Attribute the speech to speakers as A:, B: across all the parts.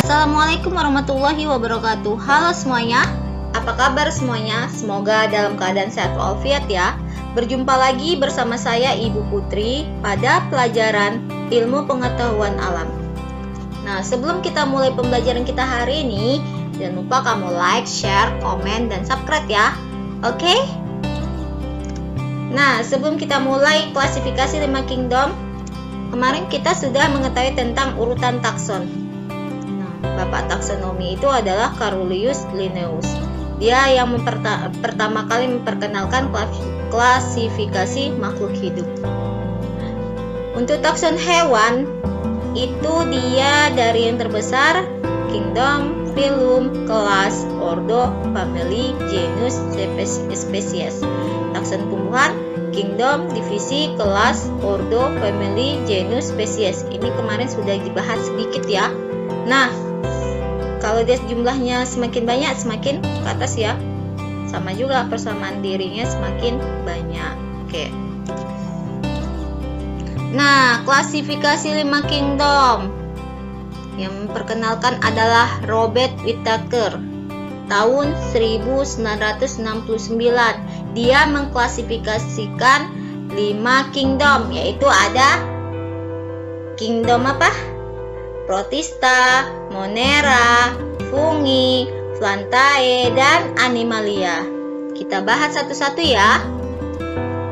A: Assalamualaikum warahmatullahi wabarakatuh. Halo semuanya, apa kabar semuanya? Semoga dalam keadaan sehat walafiat ya. Berjumpa lagi bersama saya Ibu Putri pada pelajaran ilmu pengetahuan alam. Nah, sebelum kita mulai pembelajaran kita hari ini, jangan lupa kamu like, share, komen, dan subscribe ya. Oke? Nah, sebelum kita mulai klasifikasi 5 kingdom, kemarin kita sudah mengetahui tentang urutan takson. Bapak taksonomi itu adalah Carolus Linnaeus. Dia yang pertama kali memperkenalkan klasifikasi makhluk hidup. Untuk takson hewan, itu dia dari yang terbesar, kingdom, phylum, kelas, ordo, family, genus, species. Takson tumbuhan, kingdom, divisi, kelas, ordo, family, genus, spesies. Ini kemarin sudah dibahas sedikit ya. Nah, kalau dia jumlahnya semakin banyak, semakin ke atas ya. Sama juga persamaan dirinya semakin banyak. Oke. Nah, klasifikasi 5 kingdom yang memperkenalkan adalah Robert Whittaker tahun 1969. Dia mengklasifikasikan 5 kingdom, yaitu ada kingdom apa? Protista, Monera, Fungi, Plantae, dan Animalia. Kita bahas satu-satu ya.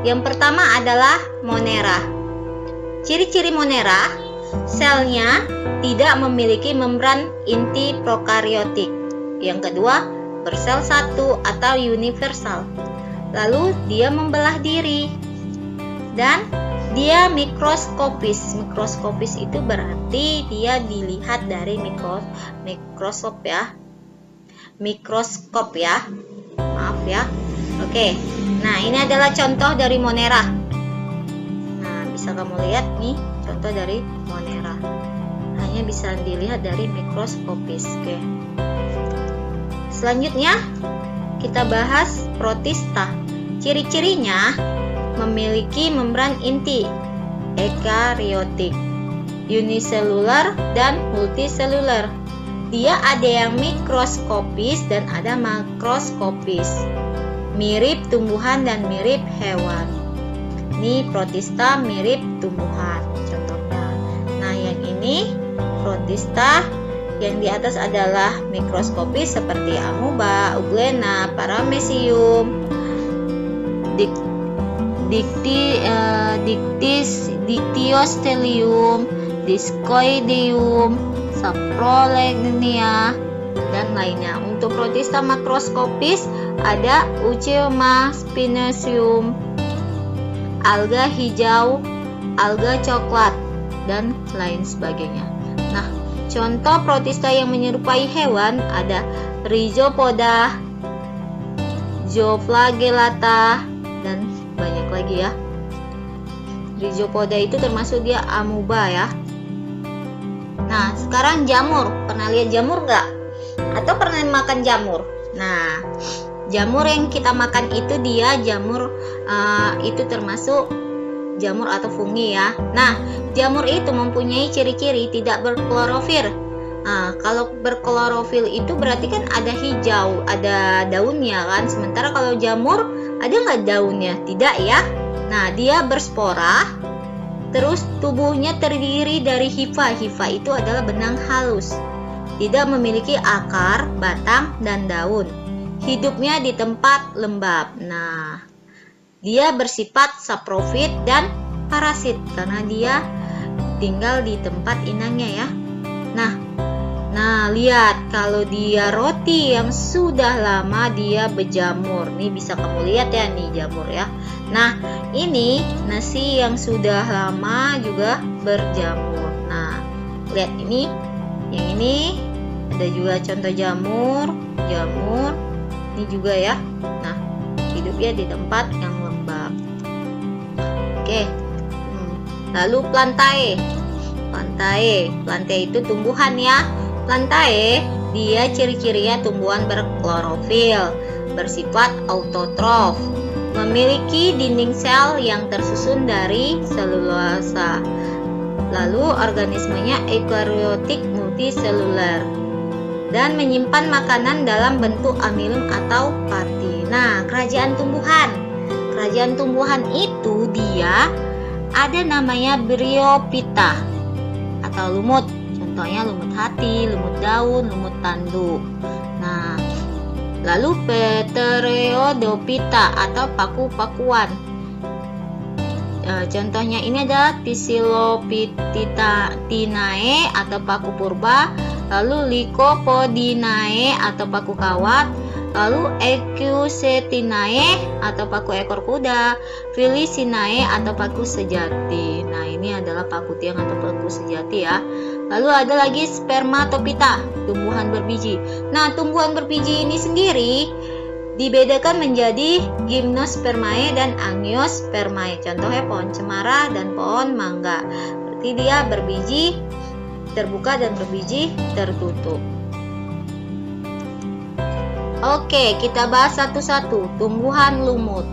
A: Yang pertama adalah Monera. Ciri-ciri Monera, selnya tidak memiliki membran inti prokariotik. Yang kedua, bersel satu atau universal. Lalu dia membelah diri. Dan dia mikroskopis. Mikroskopis itu berarti dia dilihat dari mikroskop ya. Mikroskop ya. Maaf ya. Oke. Nah, ini adalah contoh dari Monera. Nah, bisa kamu lihat nih contoh dari Monera. Hanya bisa dilihat dari mikroskopis. Oke. Selanjutnya kita bahas Protista. Ciri-cirinya memiliki membran inti ekariotik, uniselular, dan multiselular. Dia ada yang mikroskopis dan ada makroskopis, mirip tumbuhan dan mirip hewan. Ini Protista mirip tumbuhan contohnya. Nah, yang ini Protista, yang di atas adalah mikroskopis seperti amoeba, euglena, paramecium, Dictyostelium, Discoideum, Saprolegnia, dan lainnya. Untuk Protista makroskopis ada Eucheuma spinosarum, alga hijau, alga coklat, dan lain sebagainya. Nah, contoh Protista yang menyerupai hewan ada Rhizopoda, Zoophlagellata, dan banyak lagi ya. Rhizopoda itu termasuk dia amoeba ya. Nah, sekarang jamur. Pernah lihat jamur nggak? Atau pernah makan jamur? Nah, jamur yang kita makan itu dia jamur itu termasuk jamur atau fungi ya. Nah, jamur itu mempunyai ciri-ciri tidak berklorofil. Nah, kalau berklorofil itu berarti kan ada hijau, ada daunnya kan. Sementara kalau jamur ada nggak daunnya? Tidak ya. Nah, dia berspora. Terus tubuhnya terdiri dari hifa. Hifa itu adalah benang halus. Tidak memiliki akar, batang, dan daun. Hidupnya di tempat lembab. Nah, dia bersifat saprofit dan parasit karena dia tinggal di tempat inangnya ya. Nah, lihat kalau dia roti yang sudah lama dia berjamur. Nih bisa kamu lihat ya nih jamur ya. Nah, ini nasi yang sudah lama juga berjamur. Nah, lihat ini. Yang ini ada juga contoh jamur. Ini juga ya. Nah, hidupnya di tempat yang lembab. Oke. Lalu Plantae. Plantae itu tumbuhan ya. Plantae, dia ciri-cirinya tumbuhan berklorofil, bersifat autotrof, memiliki dinding sel yang tersusun dari selulosa. Lalu organismenya eukariotik multiseluler dan menyimpan makanan dalam bentuk amilum atau pati. Nah, kerajaan tumbuhan. Kerajaan tumbuhan itu dia ada namanya Bryophyta atau lumut. Contohnya lumut hati, lumut daun, lumut tanduk. Nah, lalu Pteridophyta atau paku-pakuan. Contohnya ini adalah Psilophytinae atau paku purba, lalu Lycopodinae atau paku kawat, lalu Equsetinae atau paku ekor kuda, Felicinae atau paku sejati. Nah, ini adalah paku tiang atau paku sejati ya. Lalu ada lagi Spermatophyta, tumbuhan berbiji. Nah, tumbuhan berbiji ini sendiri dibedakan menjadi Gymnospermae dan Angiospermae. Contohnya pohon cemara dan pohon mangga. Berarti dia berbiji terbuka dan berbiji tertutup. Oke, kita bahas satu-satu. Tumbuhan lumut.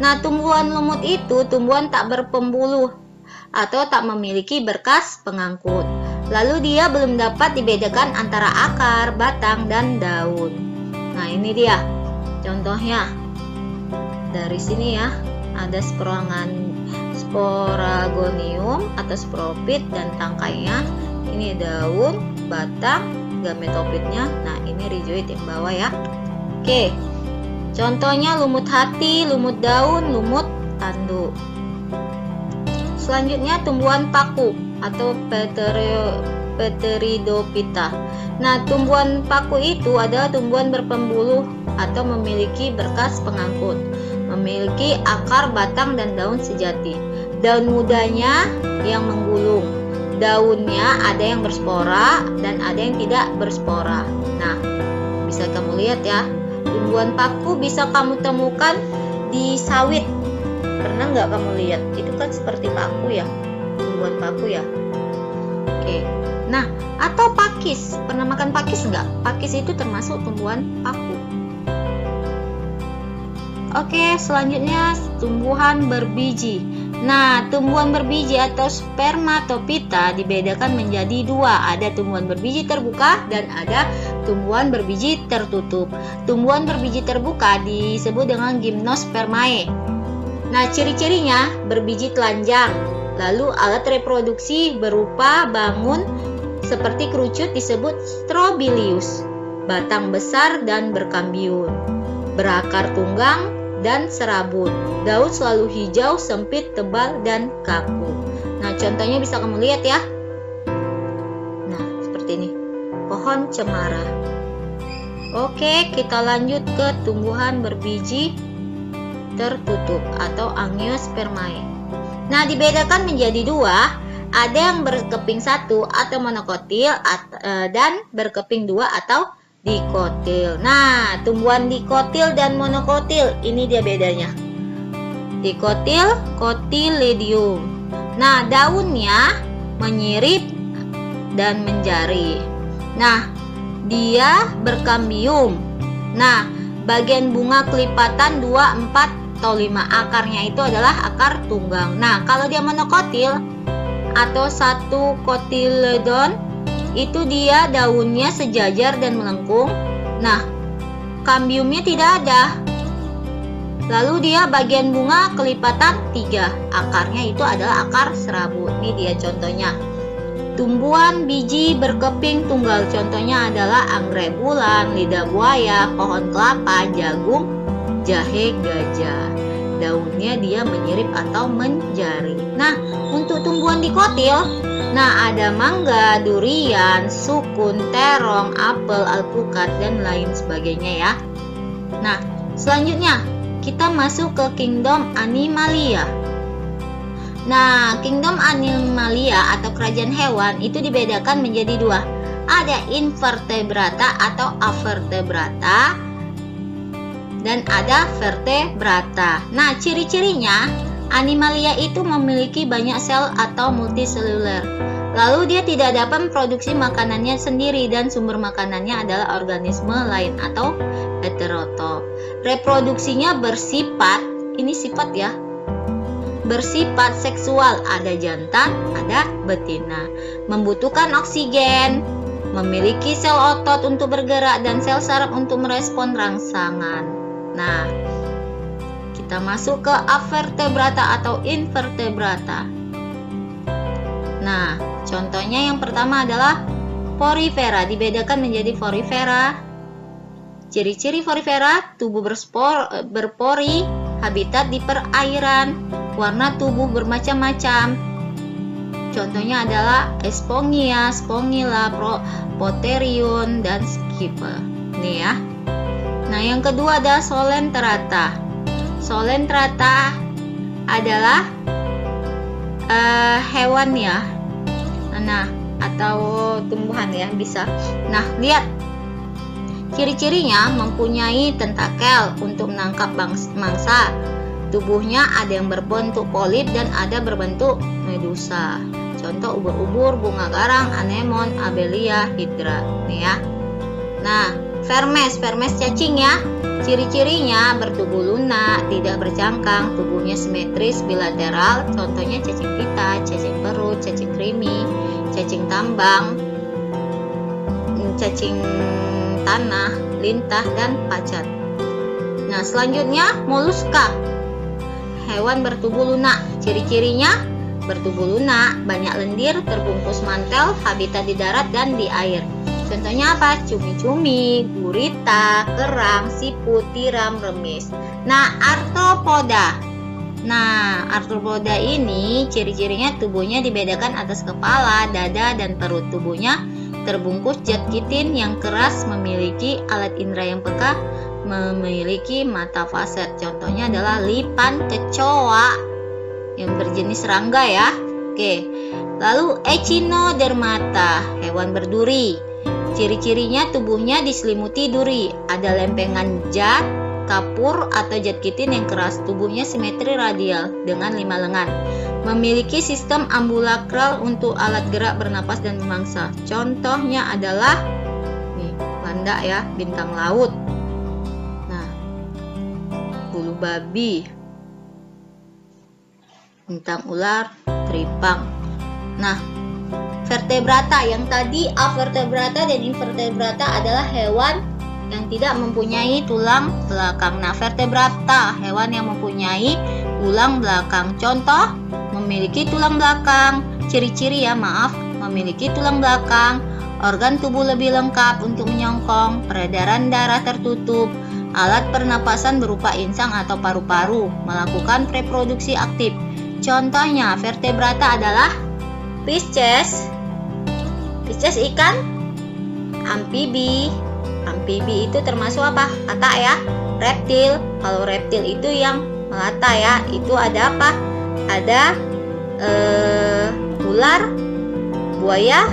A: Nah, tumbuhan lumut itu tumbuhan tak berpembuluh atau tak memiliki berkas pengangkut. Lalu dia belum dapat dibedakan antara akar, batang, dan daun. Nah, ini dia contohnya. Dari sini ya, ada sporagonium atau sporophyt dan tangkainya. Ini daun, batang, gametofitnya. Nah, ini rhizoid yang bawah ya. Oke, contohnya lumut hati, lumut daun, lumut tanduk. Selanjutnya tumbuhan paku atau Pteridophyta. Nah, tumbuhan paku itu adalah tumbuhan berpembuluh atau memiliki berkas pengangkut, memiliki akar, batang, dan daun sejati. Daun mudanya yang menggulung, daunnya ada yang berspora dan ada yang tidak berspora. Nah, bisa kamu lihat ya, tumbuhan paku bisa kamu temukan di sawit. Pernah nggak kamu lihat? Itu kan seperti paku ya, tumbuhan paku ya. Oke, nah, atau pakis. Pernah makan pakis nggak? Pakis itu termasuk tumbuhan paku. Oke, selanjutnya tumbuhan berbiji. Nah, tumbuhan berbiji atau Spermatophyta dibedakan menjadi dua. Ada tumbuhan berbiji terbuka dan ada tumbuhan berbiji tertutup. Tumbuhan berbiji terbuka disebut dengan Gymnospermae. Nah, ciri-cirinya berbiji telanjang. Lalu alat reproduksi berupa bangun seperti kerucut disebut strobilius. Batang besar dan berkambium. Berakar tunggang dan serabut. Daun selalu hijau, sempit, tebal, dan kaku. Nah, contohnya bisa kamu lihat ya. Nah, seperti ini. Pohon cemara. Oke, kita lanjut ke tumbuhan berbiji tertutup atau Angiospermae. Nah, dibedakan menjadi dua. Ada yang berkeping satu atau monokotil dan berkeping dua atau dikotil. Nah, tumbuhan dikotil dan monokotil ini dia bedanya. Dikotil, cotyledon. Nah, daunnya menyirip dan menjari. Nah, dia berkambium. Nah, bagian bunga kelipatan 2, 4, atau 5. Akarnya itu adalah akar tunggang. Nah, kalau dia monokotil atau satu cotyledon, itu dia daunnya sejajar dan melengkung. Nah, kambiumnya tidak ada. Lalu dia bagian bunga kelipatan 3. Akarnya itu adalah akar serabut. Ini dia contohnya. Tumbuhan biji berkeping tunggal contohnya adalah anggrek bulan, lidah buaya, pohon kelapa, jagung, jahe, gajah. Daunnya dia menyirip atau menjari. Nah, untuk tumbuhan dikotil, nah ada mangga, durian, sukun, terong, apel, alpukat, dan lain sebagainya ya. Nah, selanjutnya kita masuk ke kingdom Animalia. Nah, kingdom Animalia atau kerajaan hewan itu dibedakan menjadi dua. Ada invertebrata atau avertebrata dan ada vertebrata. Nah, ciri-cirinya Animalia itu memiliki banyak sel atau multiseluler. Lalu dia tidak dapat memproduksi makanannya sendiri dan sumber makanannya adalah organisme lain atau heterotop. Reproduksinya bersifat, ini sifat ya, bersifat seksual. Ada jantan, ada betina. Membutuhkan oksigen memiliki sel otot untuk bergerak dan sel saraf untuk merespon rangsangan. Nah, kita masuk ke avertebrata atau invertebrata. Nah, contohnya yang pertama adalah porifera, dibedakan menjadi porifera. Ciri-ciri porifera, tubuh berpori, habitat di perairan, warna tubuh bermacam-macam. Contohnya adalah Espongia, Spongilla, Potherium, dan Schipper. Nih ya. Nah, yang kedua adalah Solenterata. Solenterata adalah hewan ya. Nah, atau tumbuhan ya bisa. Nah, lihat. Ciri-cirinya mempunyai tentakel untuk menangkap mangsa. Tubuhnya ada yang berbentuk polip dan ada berbentuk medusa. Contoh ubur-ubur, bunga garang, anemon, abelia, hidra. Nih ya. Nah, Vermes cacing ya. Ciri-cirinya bertubuh lunak, tidak bercangkang, tubuhnya simetris bilateral. Contohnya cacing pita, cacing perut, cacing krimi, cacing tambang, cacing tanah, lintah, dan pacat. Nah, selanjutnya moluska. Hewan bertubuh lunak. Ciri-cirinya bertubuh lunak, banyak lendir, terbungkus mantel, habitat di darat dan di air. Contohnya apa? Cumi-cumi, gurita, kerang, siput, tiram, remis. Nah, arthropoda. Nah, arthropoda ini ciri-cirinya tubuhnya dibedakan atas kepala, dada, dan perut. Tubuhnya terbungkus zat kitin yang keras, memiliki alat indera yang peka, memiliki mata faset. Contohnya adalah lipan kecoa yang berjenis serangga ya. Oke. Lalu Echinodermata, hewan berduri. Ciri-cirinya tubuhnya diselimuti duri, ada lempengan zat kapur atau zat kitin yang keras. Tubuhnya simetri radial dengan 5 lengan. Memiliki sistem ambulakral untuk alat gerak, bernapas, dan memangsa. Contohnya adalah nih, panda ya, bintang laut. Nah, bulu babi, bintang ular, teripang. Nah, vertebrata yang tadi avertebrata dan invertebrata adalah hewan yang tidak mempunyai tulang belakang. Nah, vertebrata hewan yang mempunyai tulang belakang. Contoh, memiliki tulang belakang. Ciri-ciri ya, memiliki tulang belakang, organ tubuh lebih lengkap untuk menyongkong, peredaran darah tertutup, alat pernapasan berupa insang atau paru-paru, melakukan reproduksi aktif. Contohnya vertebrata adalah Pisces ikan, amfibi. Amfibi itu termasuk apa? Kata ya, reptil. Kalau reptil itu yang melata ya, itu ada apa? Ada ular, buaya.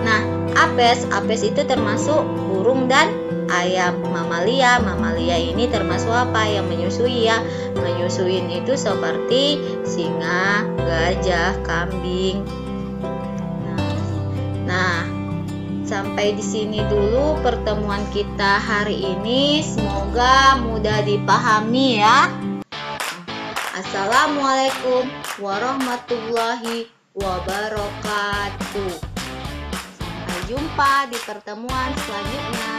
A: Nah, apes itu termasuk burung dan ayam. Mamalia ini termasuk apa? Yang menyusui ya. Menyusuin itu seperti singa, gajah, kambing. Nah, sampai di sini dulu pertemuan kita hari ini. Semoga mudah dipahami ya. Assalamualaikum warahmatullahi wabarakatuh. Sampai jumpa di pertemuan selanjutnya.